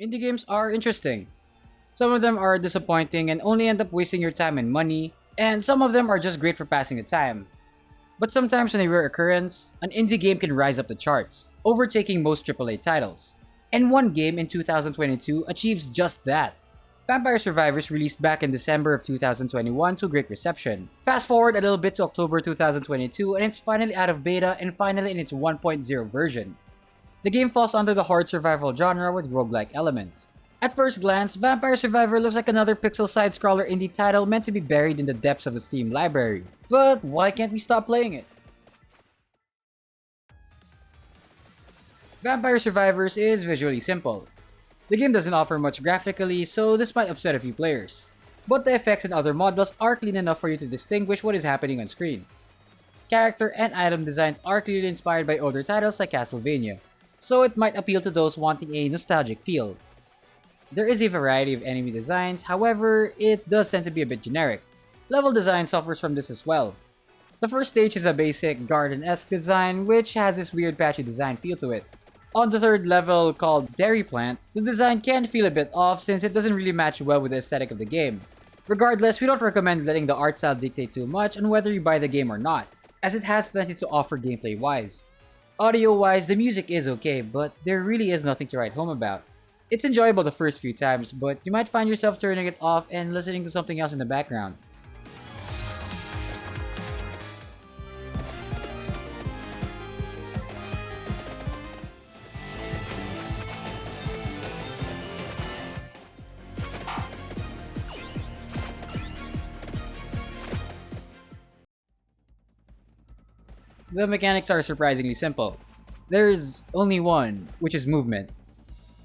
Indie games are interesting. Some of them are disappointing and only end up wasting your time and money, and some of them are just great for passing the time. But sometimes on a rare occurrence, an indie game can rise up the charts, overtaking most AAA titles. And one game in 2022 achieves just that. Vampire Survivors released back in December of 2021 to great reception. Fast forward a little bit to October 2022 and it's finally out of beta and finally in its 1.0 version. The game falls under the horde survival genre with roguelike elements. At first glance, Vampire Survivor looks like another pixel side-scroller indie title meant to be buried in the depths of the Steam library. But why can't we stop playing it? Vampire Survivors is visually simple. The game doesn't offer much graphically, so this might upset a few players. But the effects and other models are clean enough for you to distinguish what is happening on screen. Character and item designs are clearly inspired by older titles like Castlevania, so it might appeal to those wanting a nostalgic feel. There is a variety of enemy designs, however, it does tend to be a bit generic. Level design suffers from this as well. The first stage is a basic garden-esque design which has this weird patchy design feel to it. On the third level, called Dairy Plant, the design can feel a bit off since it doesn't really match well with the aesthetic of the game. Regardless, we don't recommend letting the art style dictate too much on whether you buy the game or not, as it has plenty to offer gameplay-wise. Audio-wise, the music is okay, but there really is nothing to write home about. It's enjoyable the first few times, but you might find yourself turning it off and listening to something else in the background. The mechanics are surprisingly simple. There's only one, which is movement.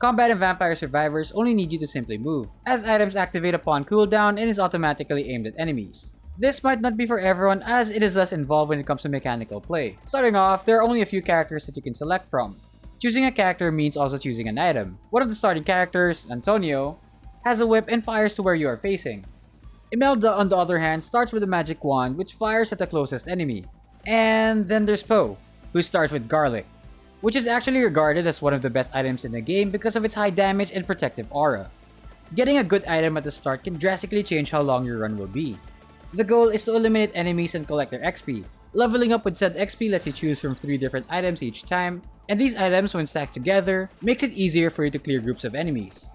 Combat in Vampire Survivors only need you to simply move, as items activate upon cooldown and is automatically aimed at enemies. This might not be for everyone as it is less involved when it comes to mechanical play. Starting off, there are only a few characters that you can select from. Choosing a character means also choosing an item. One of the starting characters, Antonio, has a whip and fires to where you are facing. Imelda, on the other hand, starts with a magic wand which fires at the closest enemy. And then there's Poe, who starts with garlic, which is actually regarded as one of the best items in the game because of its high damage and protective aura. Getting a good item at the start can drastically change how long your run will be. The goal is to eliminate enemies and collect their XP. Leveling up with said XP lets you choose from 3 different items each time, and these items when stacked together, makes it easier for you to clear groups of enemies.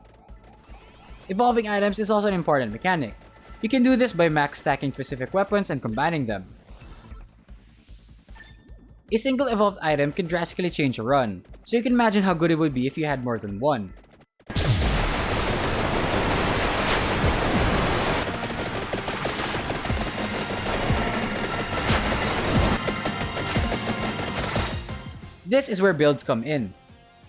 Evolving items is also an important mechanic. You can do this by max stacking specific weapons and combining them. A single evolved item can drastically change a run, so you can imagine how good it would be if you had more than one. This is where builds come in.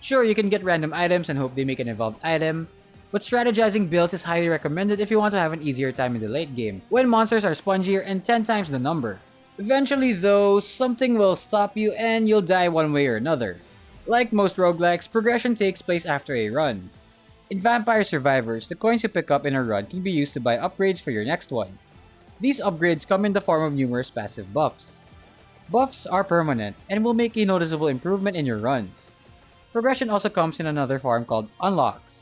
Sure, you can get random items and hope they make an evolved item, but strategizing builds is highly recommended if you want to have an easier time in the late game, when monsters are spongier and 10 times the number. Eventually though, something will stop you and you'll die one way or another. Like most roguelikes, progression takes place after a run. In Vampire Survivors, the coins you pick up in a run can be used to buy upgrades for your next one. These upgrades come in the form of numerous passive buffs. Buffs are permanent and will make a noticeable improvement in your runs. Progression also comes in another form called unlocks.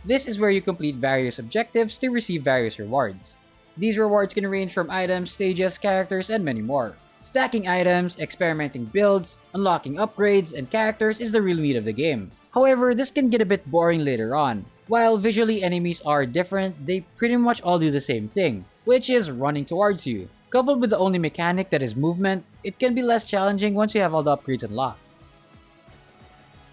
This is where you complete various objectives to receive various rewards. These rewards can range from items, stages, characters, and many more. Stacking items, experimenting builds, unlocking upgrades, and characters is the real meat of the game. However, this can get a bit boring later on. While visually enemies are different, they pretty much all do the same thing, which is running towards you. Coupled with the only mechanic that is movement, it can be less challenging once you have all the upgrades unlocked.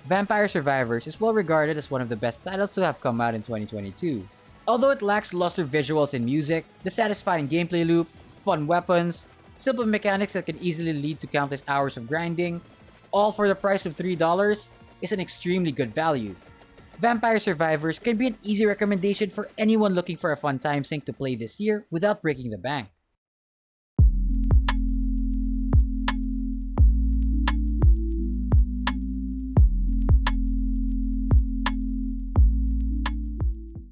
Vampire Survivors is well regarded as one of the best titles to have come out in 2022. Although it lacks luster visuals and music, the satisfying gameplay loop, fun weapons, simple mechanics that can easily lead to countless hours of grinding, all for the price of $3, is an extremely good value. Vampire Survivors can be an easy recommendation for anyone looking for a fun time sink to play this year without breaking the bank.